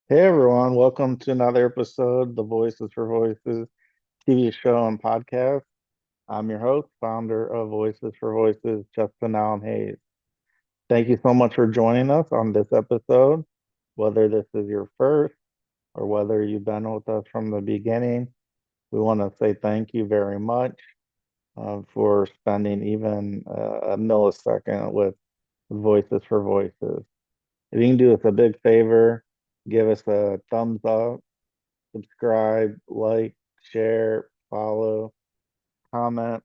Hey everyone, welcome to another episode of the Voices for Voices TV show and podcast. I'm your host, founder of Voices for Voices, Justin Allen Hayes. Thank you so much for joining us on this episode. Whether this is your first or whether you've been with us from the beginning, we want to say thank you very much for spending even a millisecond with Voices for Voices. If you can do us a big favor, give us a thumbs up, subscribe, like, share, follow, comment.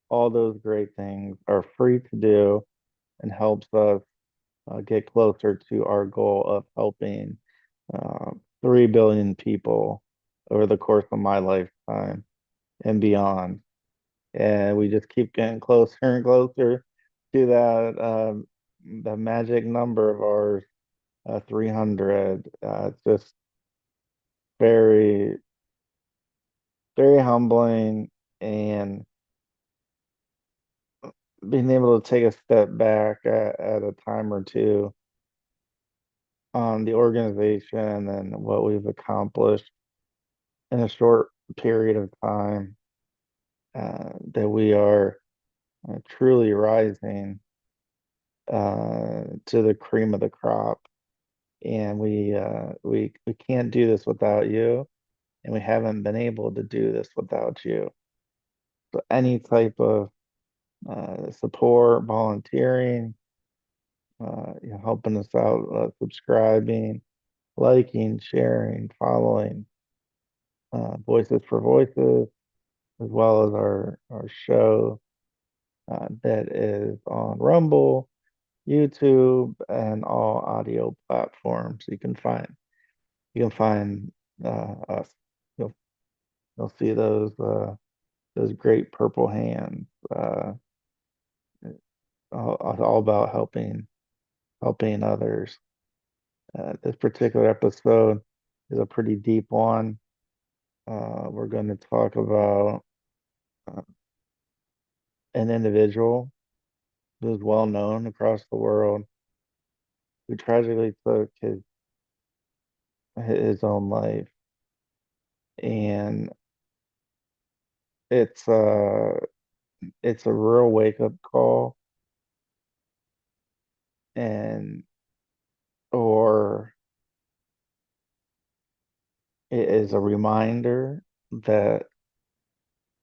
All those great things are free to do and helps us get closer to our goal of helping 3 billion people over the course of my lifetime and beyond. And we just keep getting closer and closer to the magic number of ours, 300. It's just very, very humbling and being able to take a step back at a time or two on the organization and what we've accomplished in a short period of time, that we are truly rising to the cream of the crop. And we can't do this without you, and we haven't been able to do this without you. So any type of support, volunteering, helping us out, subscribing, liking, sharing, following Voices for Voices, as well as our show that is on Rumble, YouTube, and all audio platforms you can find us. You'll you'll see those great purple hands. All about helping others. This particular episode is a pretty deep one. We're going to talk about uh, an individual who's well known across the world who tragically took his own life, and it's uh it's a real wake up call, and or it is a reminder that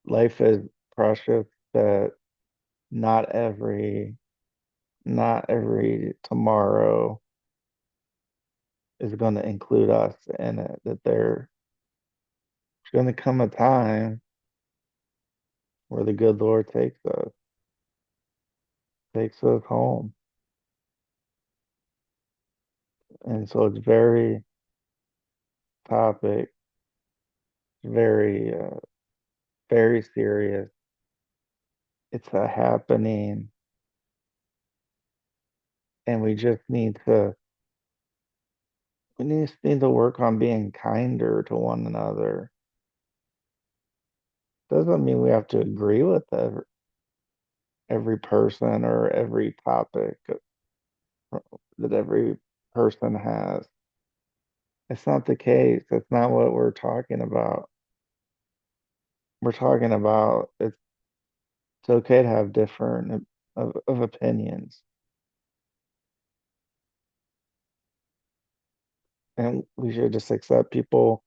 life is precious, that not every not every tomorrow is going to include us in it, that there's going to come a time where the good Lord takes us home. And so it's very topic, very, very serious. It's a happening, and we just need to work on being kinder to one another. Doesn't mean we have to agree with every person or every topic that every person has. It's not the case. That's not what we're talking about. We're talking about it's okay to have different of opinions, and we should just accept people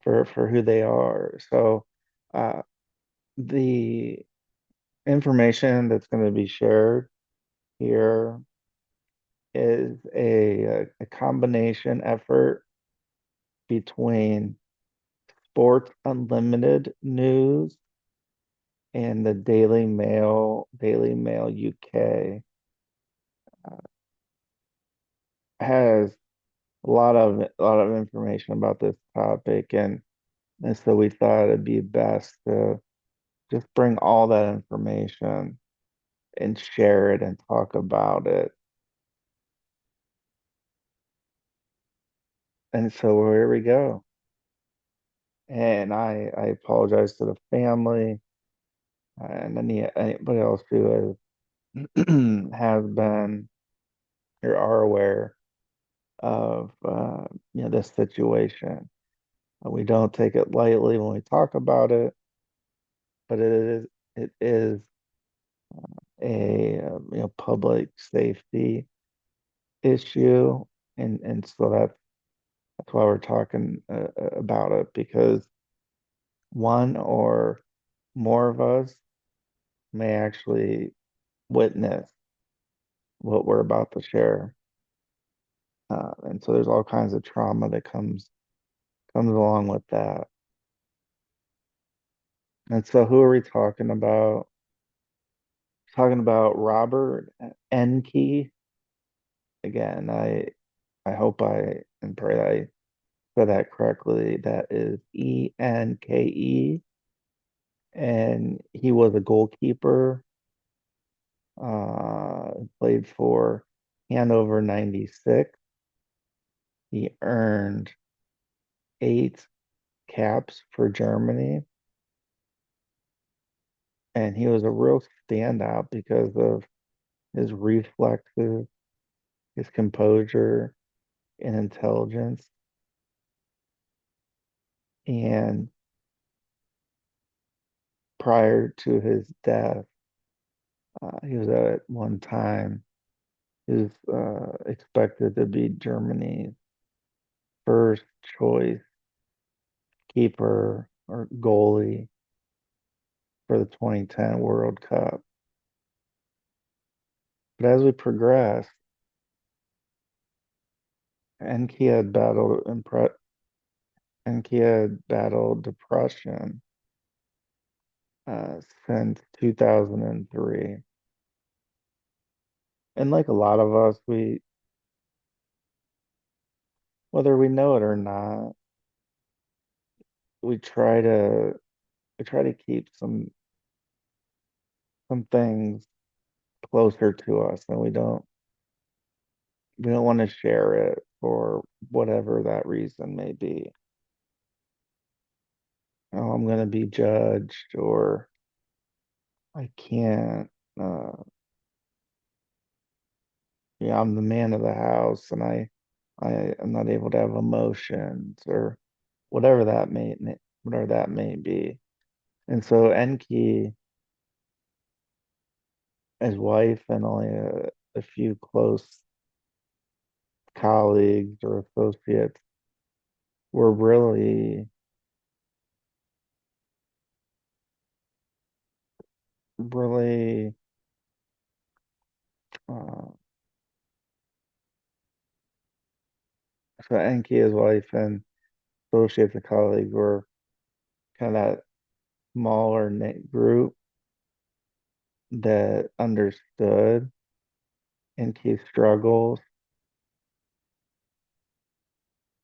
for who they are. So, uh, the information that's going to be shared here is a combination effort between Sports Unlimited News and the Daily Mail UK. uh, has a lot of information about this topic, and so we thought it'd be best to just bring all that information and share it and talk about it. And so here we go. And I apologize to the family and anybody else who has has been or are aware. of this situation. We don't take it lightly when we talk about it, but it is a public safety issue, and so that's why we're talking about it, because one or more of us may actually witness what we're about to share. And so there's all kinds of trauma that comes along with that. And so who are we talking about? Talking about Robert Enke. Again, I hope I and pray that I said that correctly. That is Enke. And he was a goalkeeper, played for Hanover 96. He earned 8 caps for Germany, and he was a real standout because of his reflexes, his composure, and intelligence. And prior to his death, he was at one time he was expected to be Germany's first choice keeper or goalie for the 2010 World Cup. But as we progress, Enki had battled Enki had battled depression since 2003. And like a lot of us, whether we know it or not, we try to we try to keep some things closer to us, and we don't want to share it for whatever that reason may be. Oh, I'm going to be judged, or I can't. Uh, yeah, I'm the man of the house, and I am not able to have emotions, or whatever that may be. And so Enki, his wife, and only a few close colleagues or associates were really, uh, so Enki, his wife, and associates and colleagues were kind of that smaller knit group that understood Enki's struggles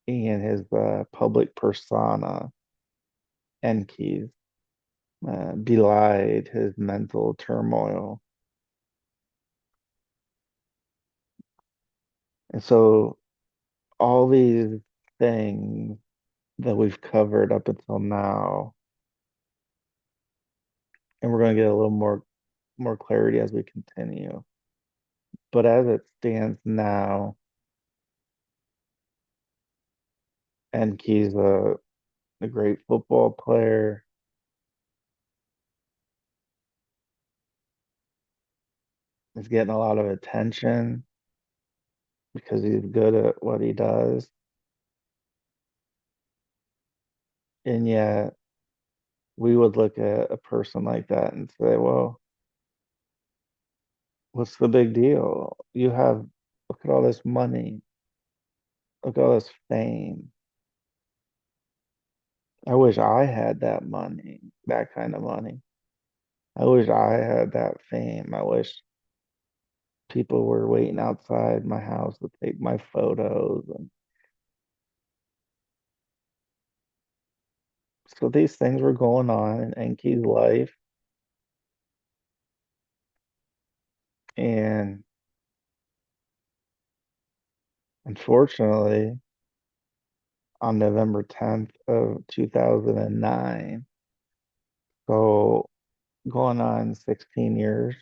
and his public persona. Enki's belied his mental turmoil. And so all these things that we've covered up until now, and we're going to get a little more clarity as we continue. But as it stands now, Enki's a great football player. He's getting a lot of attention because he's good at what he does. And yet we would look at a person like that and say, well, what's the big deal? Look at all this money, look at all this fame. I wish I had that money, that kind of money. I wish I had that fame. I wish people were waiting outside my house to take my photos. And so these things were going on in Enki's life. And unfortunately, on November 10th of 2009, so going on 16 years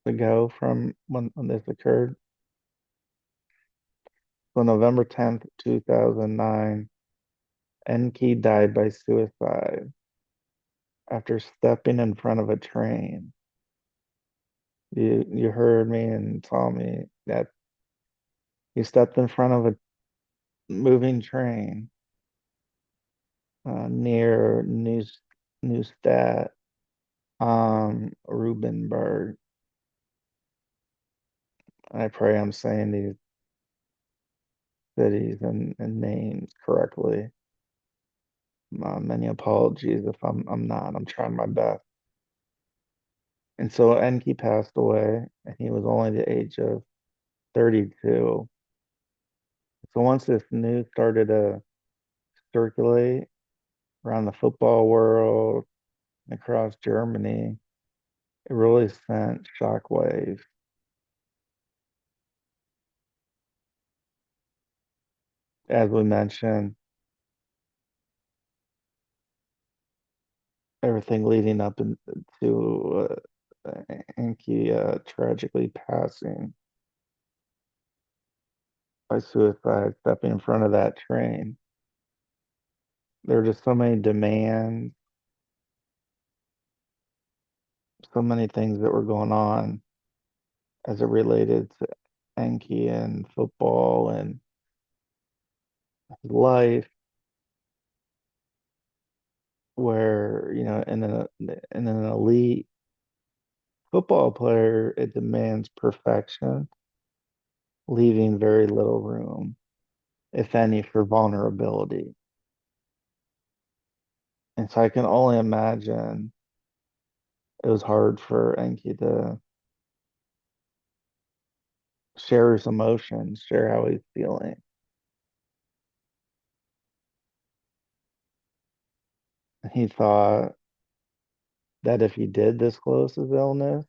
ago from when this occurred, So November 10th, 2009, Enke died by suicide after stepping in front of a train. You heard me and saw me that he stepped in front of a moving train near Neustadt, Rubenberg. I pray I'm saying these cities and names correctly. Many apologies if I'm not. I'm trying my best. And so Enki passed away, and he was only the age of 32. So once this news started to circulate around the football world and across Germany, it really sent shockwaves. As we mentioned, everything leading up into Enki tragically passing by suicide, stepping in front of that train. There were just so many demands, so many things that were going on as it related to Enki and football and his life, where, in an elite football player, it demands perfection, leaving very little room, if any, for vulnerability. And so I can only imagine it was hard for Enki to share his emotions, share how he's feeling. And he thought that if he did disclose his illness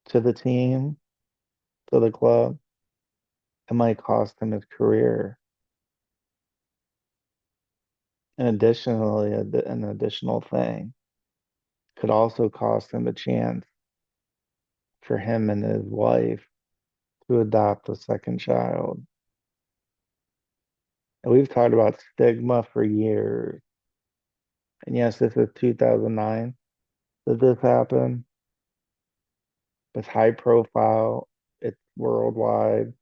to the team, to the club, it might cost him his career. And additionally, an additional thing could also cost him a chance for him and his wife to adopt a second child. And we've talked about stigma for years. And yes, this is 2009 that this happened. It's high profile, it's worldwide.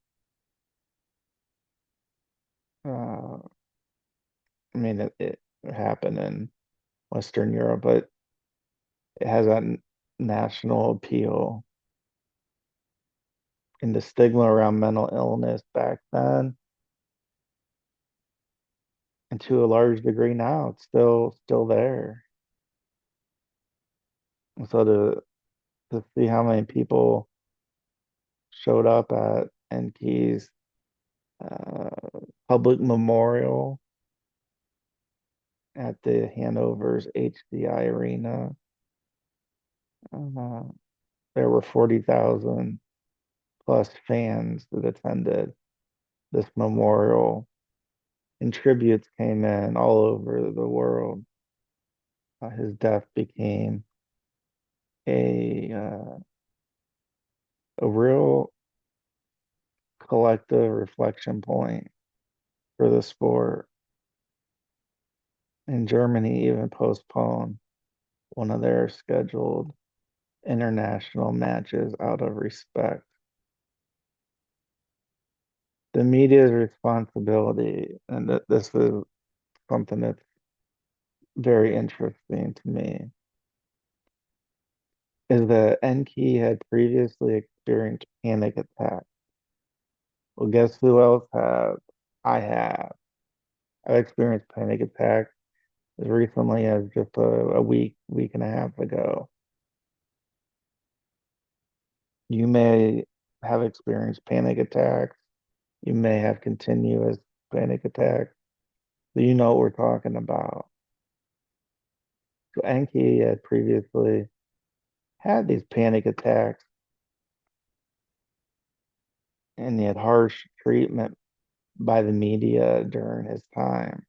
Uh, I mean, it happened in Western Europe, but it has a national appeal. And the stigma around mental illness back then, and to a large degree now, it's still there. And so to see how many people showed up at Enki's uh, public memorial at the Hanover's HDI Arena, uh, there were 40,000 plus fans that attended this memorial, and tributes came in all over the world. His death became a uh, a real collective reflection point for the sport. And Germany even postponed one of their scheduled international matches out of respect. The media's responsibility, and this is something that's very interesting to me, is that Enki had previously experienced panic attacks. Well, guess who else has? I have. I've experienced panic attacks as recently as just a week and a half ago. You may have experienced panic attacks. You may have continuous panic attacks. So you know what we're talking about. So Enki had previously had these panic attacks, and he had harsh treatment by the media during his time.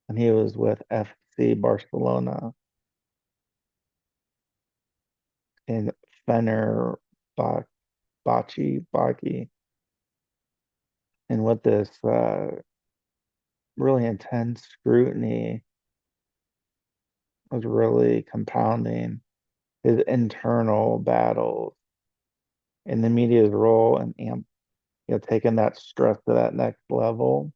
And he was with FC Barcelona in Fenerbahce, Baki. And with this really intense scrutiny was really compounding his internal battles and the media's role in taking that stress to that next level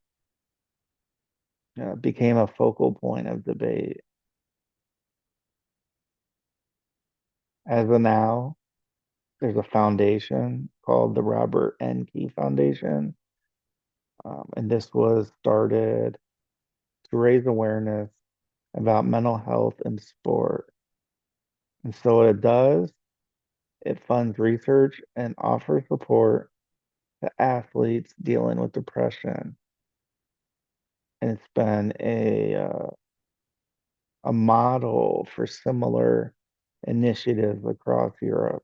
became a focal point of debate. As of now, there's a foundation called the Robert Enke Foundation, and this was started to raise awareness about mental health in sport. And so what it does, it funds research and offers support to athletes dealing with depression. And it's been a model for similar initiatives across Europe.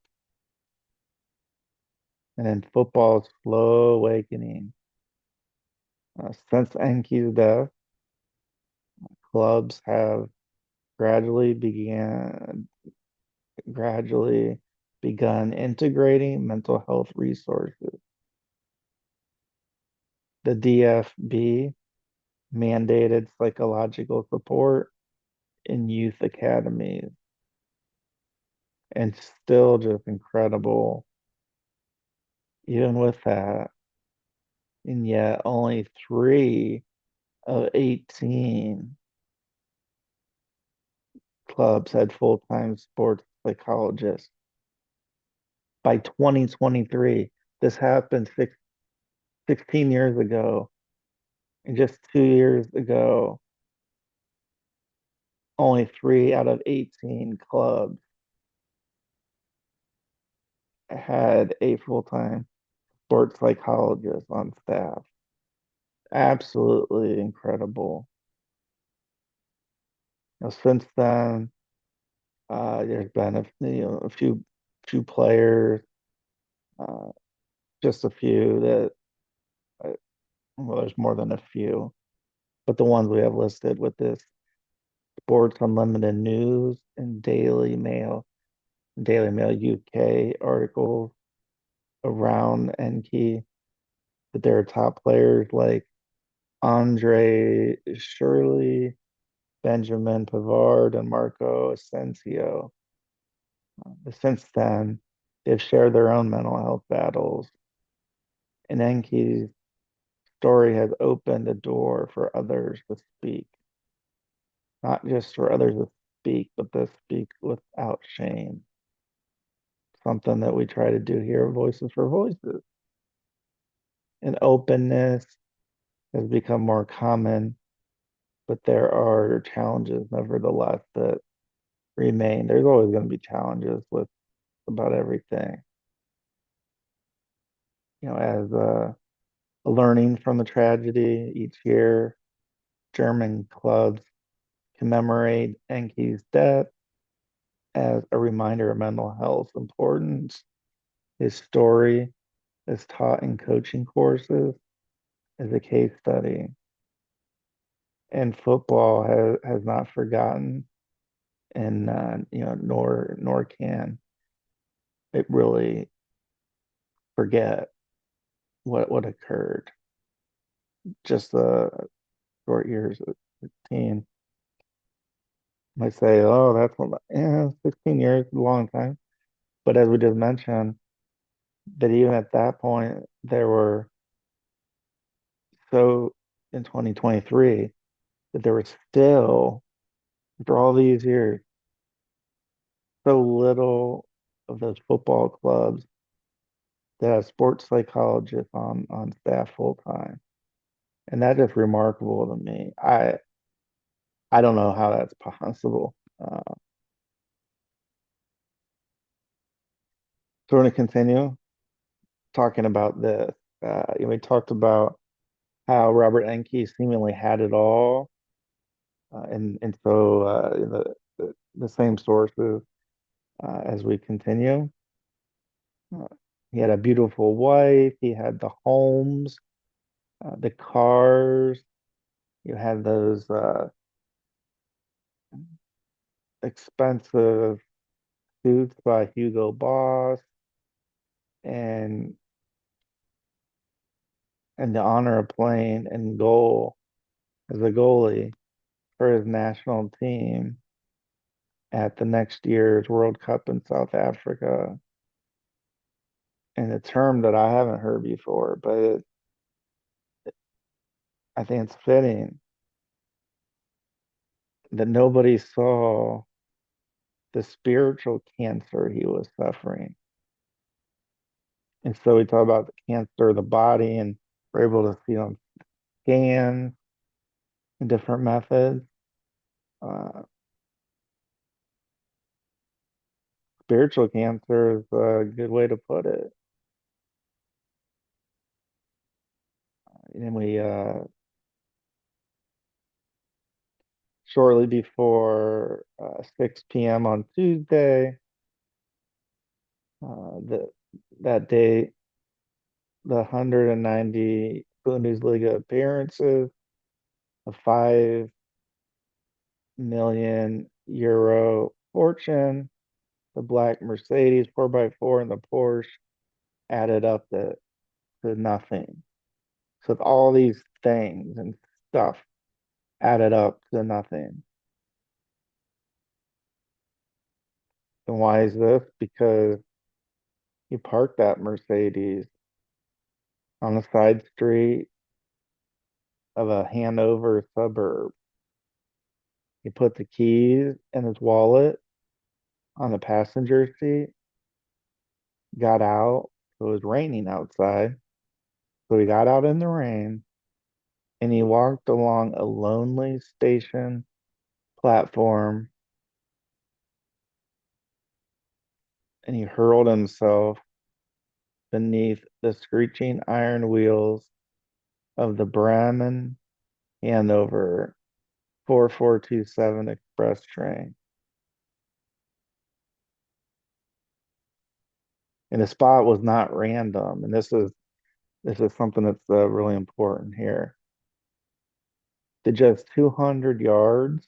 And then football's slow awakening. Since Enki's death, clubs have gradually began gradually begun integrating mental health resources. The DFB mandated psychological support in youth academies, and still just incredible, even with that. And yet, only 3 of 18 clubs had full-time sports psychologists. By 2023, this happened 16 years ago. And just 2 years ago, only 3 out of 18 clubs had a full-time sports psychologist on staff. Absolutely incredible. Since then, there's been a few players, uh, just a few that, uh, well, there's more than a few, but the ones we have listed with this Sports Unlimited News and Daily Mail UK articles around Enki, that there are top players like Andre Shirley, Benjamin Pavard, and Marco Asensio. Since then, they've shared their own mental health battles, and Enki's story has opened a door for others to speak, not just for others to speak, but to speak without shame. Something that we try to do here at Voices for Voices. And openness has become more common, but there are challenges, nevertheless, that remain. There's always going to be challenges with about everything. As learning from the tragedy each year, German clubs commemorate Enki's death as a reminder of mental health importance. His story is taught in coaching courses as a case study. And football has not forgotten, and nor can it really forget what occurred. Just a short years of 16. Might say, oh, that's what, yeah, 16 years, a long time. But as we just mentioned, that even at that point, there were so in 2023 that there was still, after all these years, so little of those football clubs that have sports psychologists on staff full time. And that's just remarkable to me. I don't know how that's possible. So we're going to continue talking about this. We talked about how Robert Enke seemingly had it all, and so the same sources as we continue. Uh, he had a beautiful wife. He had the homes, the cars. You had those expensive suits by Hugo Boss, and and the honor of playing in goal as a goalie for his national team at the next year's World Cup in South Africa. And a term that I haven't heard before, but I think it's fitting that nobody saw the spiritual cancer he was suffering. And so we talk about the cancer of the body, and we're able to see on scans and different methods. Uh, Spiritual cancer is a good way to put it. And we, shortly before 6 p.m. on Tuesday, the, that day, the 190 Bundesliga appearances, a 5 million euro fortune, the black Mercedes 4x4, and the Porsche added up to nothing. So all these things and stuff added up to nothing. And why is this? Because he parked that Mercedes on the side street of a Hanover suburb. He put the keys in his wallet on the passenger seat, got out. It was raining outside. So he got out in the rain and he walked along a lonely station platform and he hurled himself beneath the screeching iron wheels of the Bremen Hanover 4427 express train. And the spot was not random. And this is something that's really important here. To just 200 yards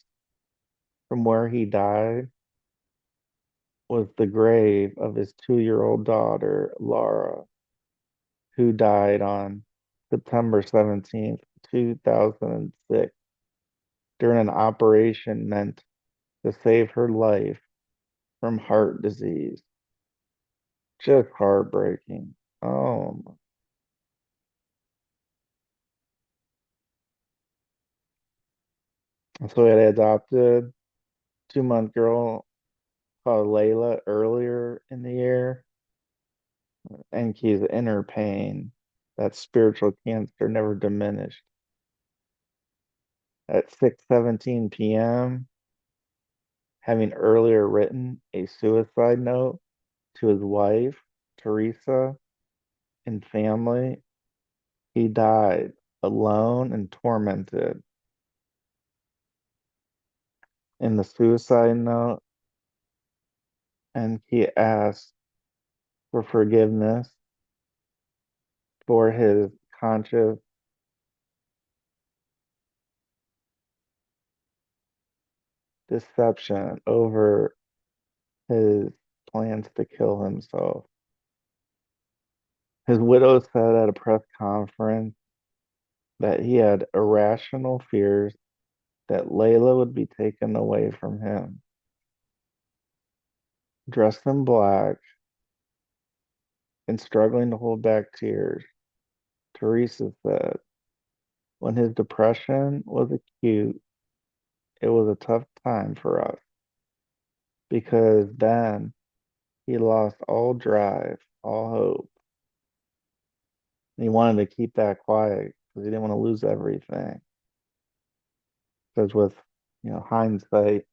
from where he died was the grave of his 2-year-old daughter, Laura, who died on September 17th, 2006, during an operation meant to save her life from heart disease. Just heartbreaking. Oh, so we had adopted 2-month girl called Layla earlier in the year. Enke's inner pain, that spiritual cancer never diminished. At 6:17 p.m., having earlier written a suicide note to his wife, Teresa, and family, he died alone and tormented. In the suicide note, and he asked for forgiveness for his conscious deception over his plans to kill himself. His widow said at a press conference that he had irrational fears that Layla would be taken away from him. Dressed in black and struggling to hold back tears, Teresa said, when his depression was acute, it was a tough time for us because then he lost all drive, all hope. And he wanted to keep that quiet because he didn't want to lose everything. Because with hindsight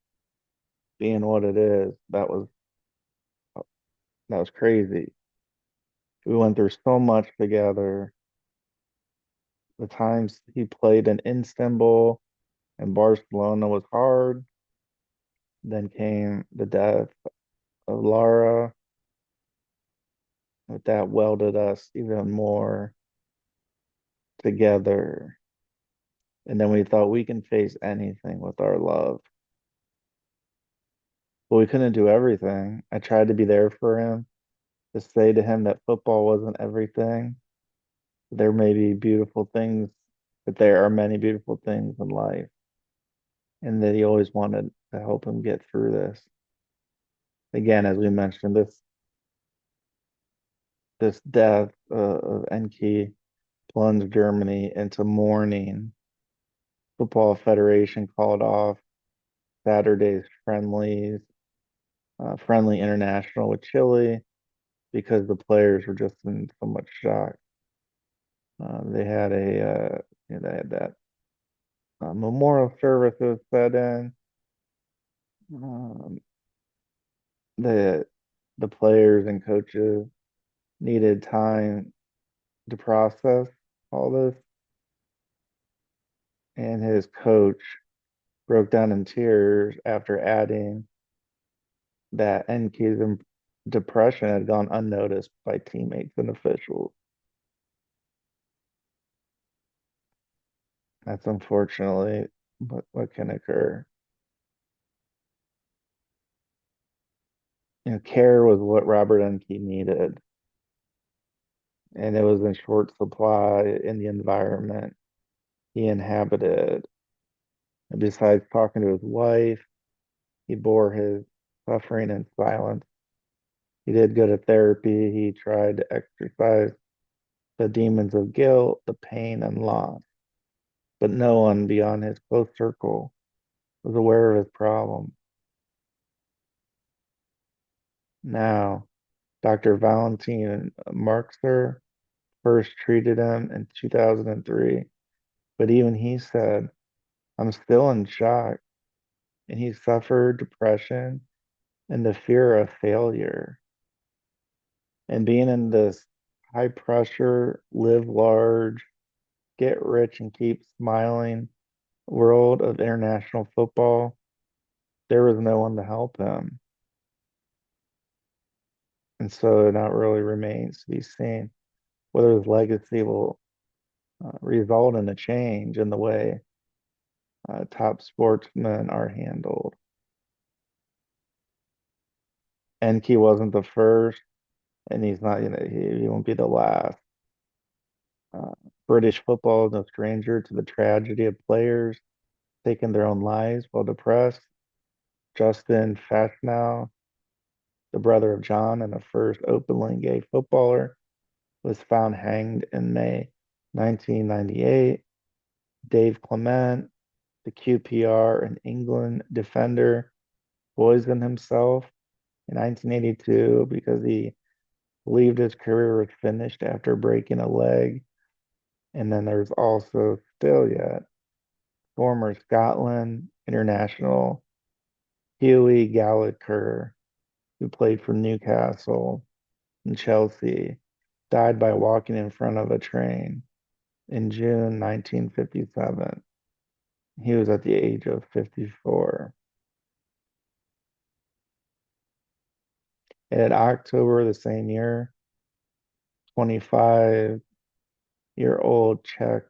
being what it is, that was crazy. We went through so much together. The times he played in Istanbul and Barcelona was hard. Then came the death of Lara. That welded us even more together. And then we thought we can face anything with our love. But we couldn't do everything. I tried to be there for him, to say to him that football wasn't everything, There may be beautiful things, but there are many beautiful things in life, and that he always wanted to help him get through this. Again, as we mentioned, this death of Enke plunged Germany into mourning. Football Federation called off Saturday's friendly international with Chile because the players were just in so much shock. They had they had that memorial service that was set in. Um, the the players and coaches needed time to process all this, and his coach broke down in tears after adding that Enke's depression had gone unnoticed by teammates and officials. That's unfortunately what can occur. Care was what Robert Enke needed, and it was in short supply in the environment he inhabited. And besides talking to his wife, he bore his suffering in silence. He did go to therapy. He tried to exercise the demons of guilt, the pain, and loss. But no one beyond his close circle was aware of his problem. Now, Dr. Valentin Marxer first treated him in 2003, but even he said, I'm still in shock. And he suffered depression and the fear of failure. And being in this high pressure, live large, get rich and keep smiling world of international football, there was no one to help him. And so it not really remains to be seen whether his legacy will result in a change in the way top sportsmen are handled. Enke wasn't the first, and he's not, he won't be the last. Uh, British football is no stranger to the tragedy of players taking their own lives while depressed. Justin Fashnow, the brother of John and the first openly gay footballer, was found hanged in May 1998. Dave Clement, the QPR and England defender, poisoned himself in 1982 because he believed his career was finished after breaking a leg. And then there's also still yet former Scotland international Hughie Gallagher, who played for Newcastle and Chelsea, died by walking in front of a train in June 1957. He was at the age of 54. And in October the same year, 25-year-old Czech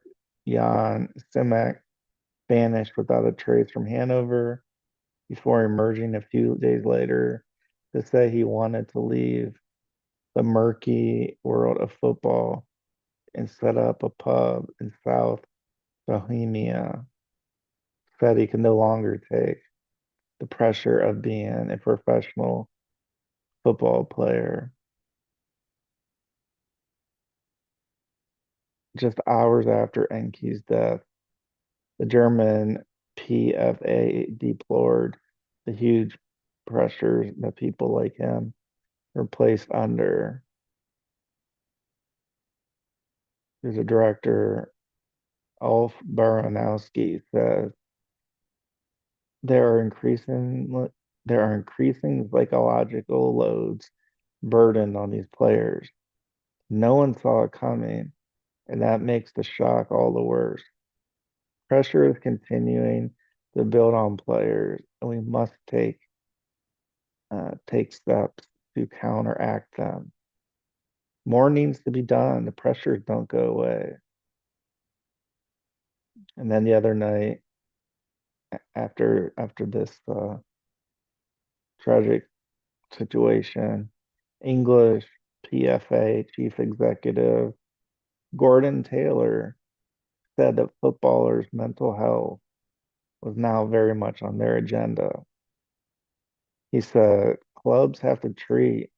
Jan Simek vanished without a trace from Hanover before emerging a few days later to say he wanted to leave the murky world of football and set up a pub in South Bohemia. Said he could no longer take the pressure of being a professional football player. Just hours after Enke's death, the German PFA deplored the huge pressures that people like him were placed under. There's a director, Ulf Baranowski, says there are increasing psychological loads burdened on these players. No one saw it coming, and that makes the shock all the worse. Pressure is continuing to build on players, and we must take steps to counteract them. More needs to be done. The pressures don't go away. And then the other night, after this tragic situation, English PFA chief executive Gordon Taylor said that footballers' mental health was now very much on their agenda. He said clubs have to treat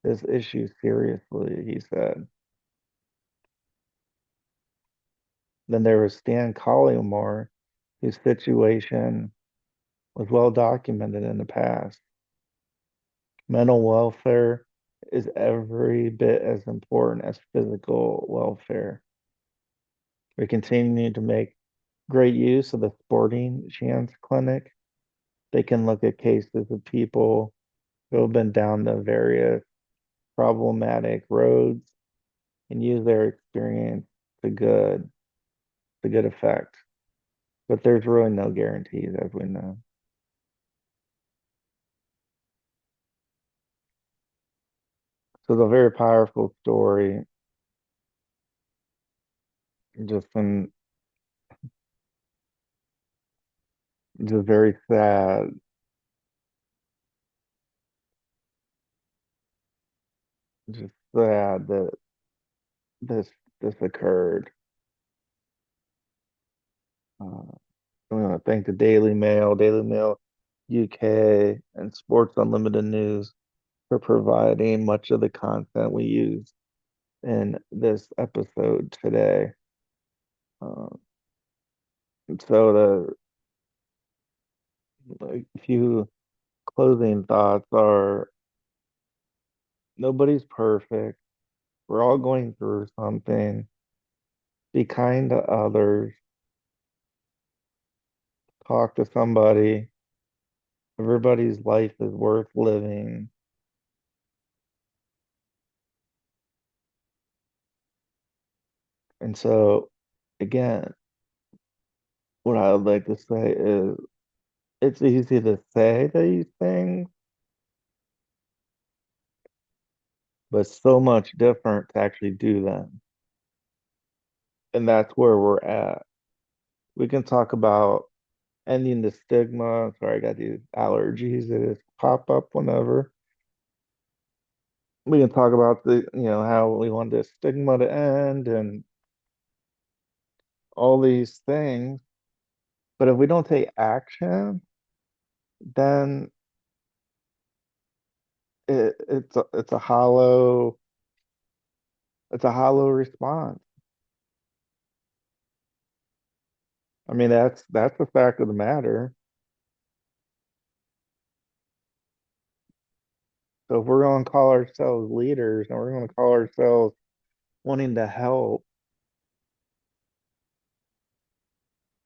this issue seriously, he said. Then there was Stan Collymore, whose situation was well documented in the past. Mental welfare is every bit as important as physical welfare. We continue to make great use of the Sporting Chance Clinic. They can look at cases of people who have been down the various problematic roads and use their experience to good effect. But there's really no guarantees, as we know. So it's a very powerful story, just and just very sad, just sad that this this occurred. Uh, I want to thank the Daily Mail UK, and Sports Unlimited News for providing much of the content we use in this episode today. Uh, so the few closing thoughts are nobody's perfect. We're all going through something. Be kind to others. Talk to somebody. Everybody's life is worth living. And so, again, what I would like to say is it's easy to say these things, but so much different to actually do them. And that's where we're at. We can talk about ending the stigma. Sorry, I got these allergies that just pop up whenever. We can talk about how we want the stigma to end and all these things. But if we don't take action, then it's a hollow response. I mean, that's the fact of the matter. So if we're going to call ourselves leaders and we're going to call ourselves wanting to help,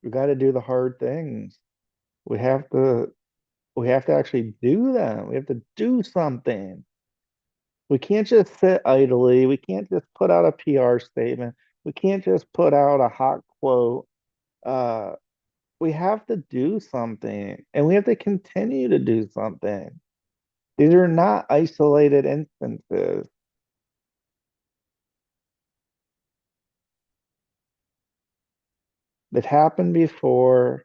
we got to do the hard things. We have to we have to actually do them. We have to do something. We can't just sit idly. We can't just put out a PR statement. We can't just put out a hot quote. Uh, we have to do something, and we have to continue to do something. These are not isolated instances that happened before,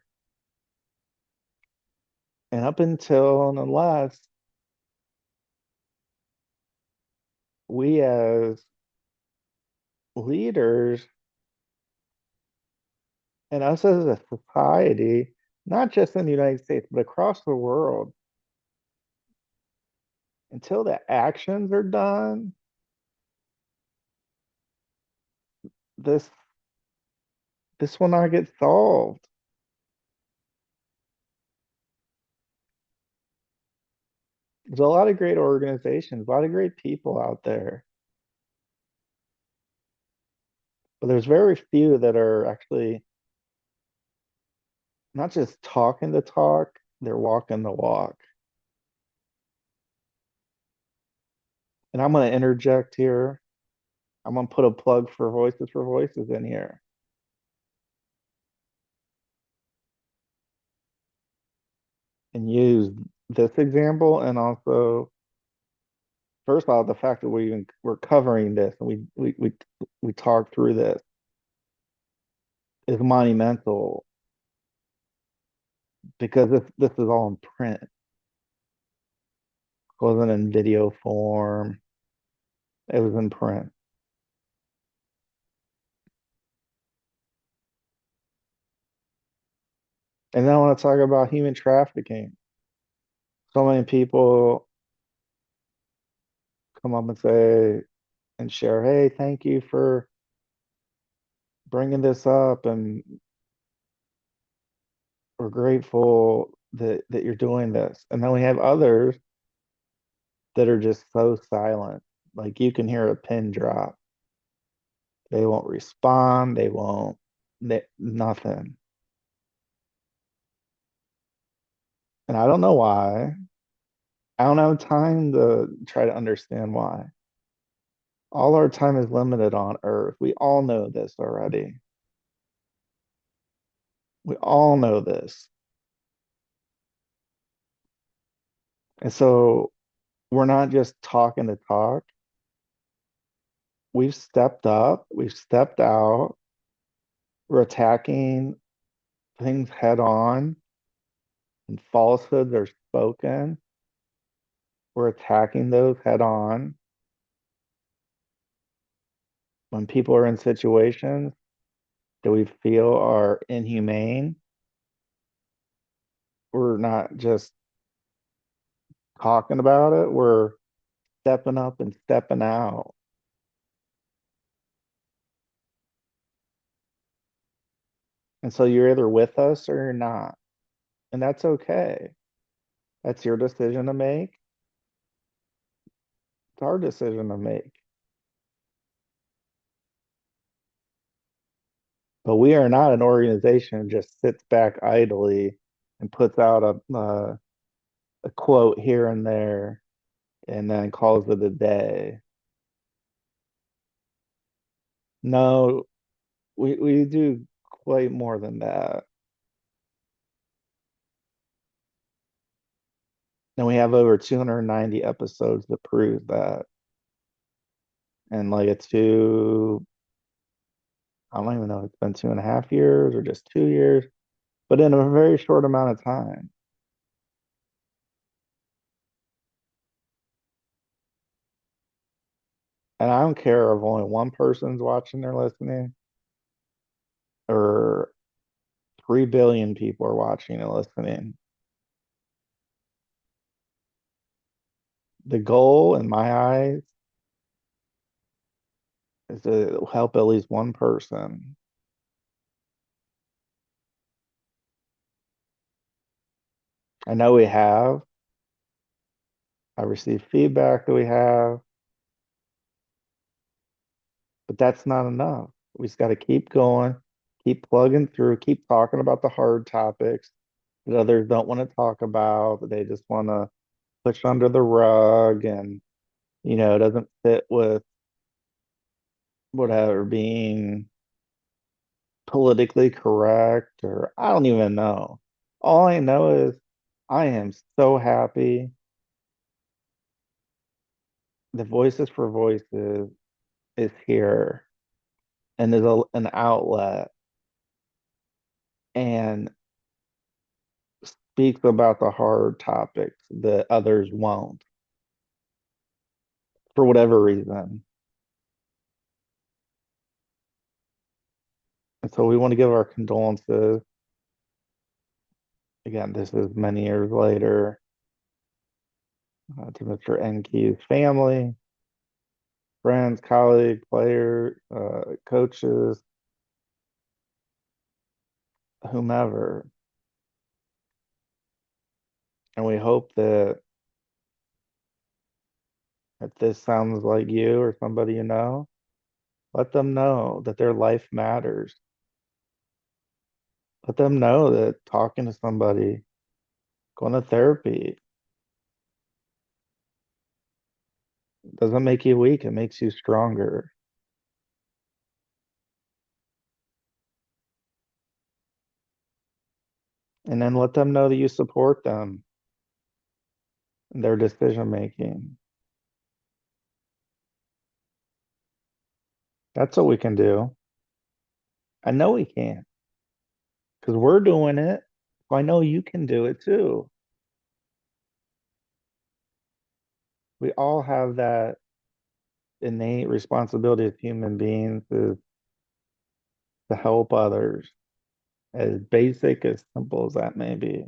and up until and unless we as leaders and us as a society, not just in the United States, but across the world, until the actions are done, this this will not get solved. There's a lot of great organizations, a lot of great people out there, but there's very few that are actually not just talking the talk, they're walking the walk. And I'm going to interject here. I'm going to put a plug for Voices in here and use this example and also first of all the fact that we're covering this and we talked through this is monumental because this is all in print. It wasn't in video form. It was in print. And then I want to talk about human trafficking. So many people come up and say and share, hey, thank you for bringing this up, and we're grateful that you're doing this. And then we have others that are just so silent. Like you can hear a pin drop. They won't respond. Nothing. And I don't know why. I don't have time to try to understand why. All our time is limited on Earth. We all know this already. We all know this. And so we're not just talking to talk. We've stepped up, we've stepped out, we're attacking things head on, and falsehoods are spoken. We're attacking those head on. When people are in situations that we feel are inhumane, we're not just talking about it, we're stepping up and stepping out. And so you're either with us or you're not. And that's okay. That's your decision to make. It's our decision to make. But we are not an organization that just sits back idly and puts out a quote here and there and then calls it a day. No, we do quite more than that. And we have over 290 episodes to prove that. And like I don't even know, it's been 2.5 years or just 2 years, but in a very short amount of time. And I don't care if only one person's watching or listening, or 3 billion people are watching and listening. The goal in my eyes is to help at least one person. I know we have. I received feedback that we have, but that's not enough. We just got to keep going, keep plugging through, keep talking about the hard topics that others don't want to talk about, that they just want to push under the rug, and it doesn't fit with whatever being politically correct, or I don't even know. All I know is I am so happy the Voices for Voices is here and is an outlet and speaks about the hard topics that others won't for whatever reason. And so we want to give our condolences. Again, this is many years later, to Mr. Enke's family, friends, colleagues, players, coaches, whomever. And we hope that if this sounds like you or somebody you know, let them know that their life matters. Let them know that talking to somebody, going to therapy, doesn't make you weak, it makes you stronger. And then let them know that you support them in their decision making. That's what we can do. I know we can because we're doing it. I know you can do it too. We all have that innate responsibility as human beings is to help others as basic, as simple as that may be.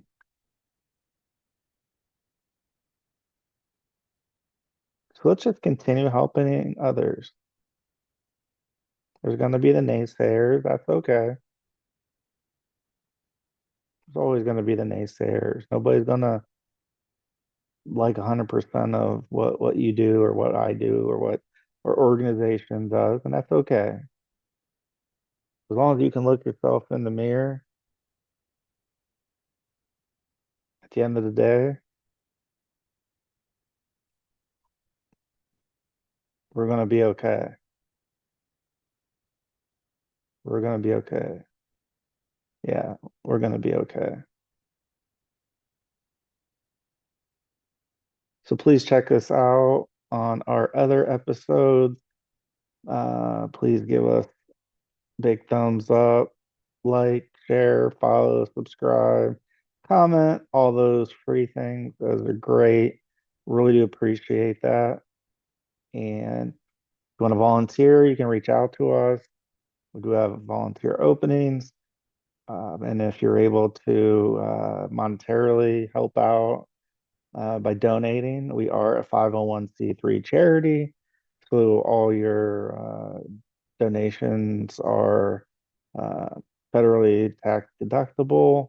So let's just continue helping others. There's going to be the naysayers. That's okay. There's always going to be the naysayers. Nobody's going to like 100% of what you do or what I do or what our organization does, and that's okay. As long as you can look yourself in the mirror at the end of the day, we're going to be okay. We're going to be okay. Yeah, we're going to be okay. So please check us out on our other episodes. Please give us big thumbs up, like, share, follow, subscribe, comment, all those free things. Those are great. Really do appreciate that. And if you want to volunteer, you can reach out to us. We do have volunteer openings. And if you're able to monetarily help out by donating, we are a 501(c)(3) charity. So all your donations are uh, federally tax deductible.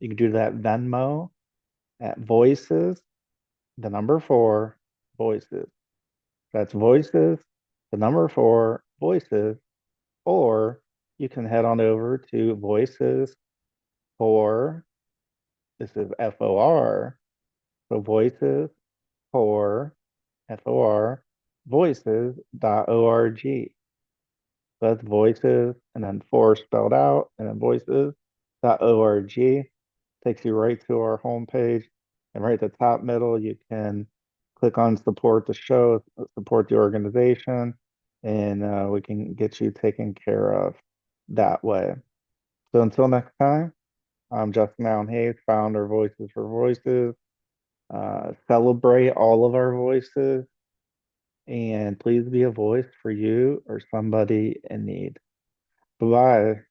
You can do that Venmo at Voices, the number four, Voices. That's Voices, the number four, Voices. Or you can head on over to Voices for, this is FOR, so Voices for FOR, voices.org. That's voices and then four spelled out and then voices.org takes you right to our homepage. And right at the top middle, you can click on support the show, support the organization, and we can get you taken care of that way. So until next time, I'm Justin Allen Hayes, founder of Voices for Voices. Celebrate all of our voices and please be a voice for you or somebody in need. Bye bye.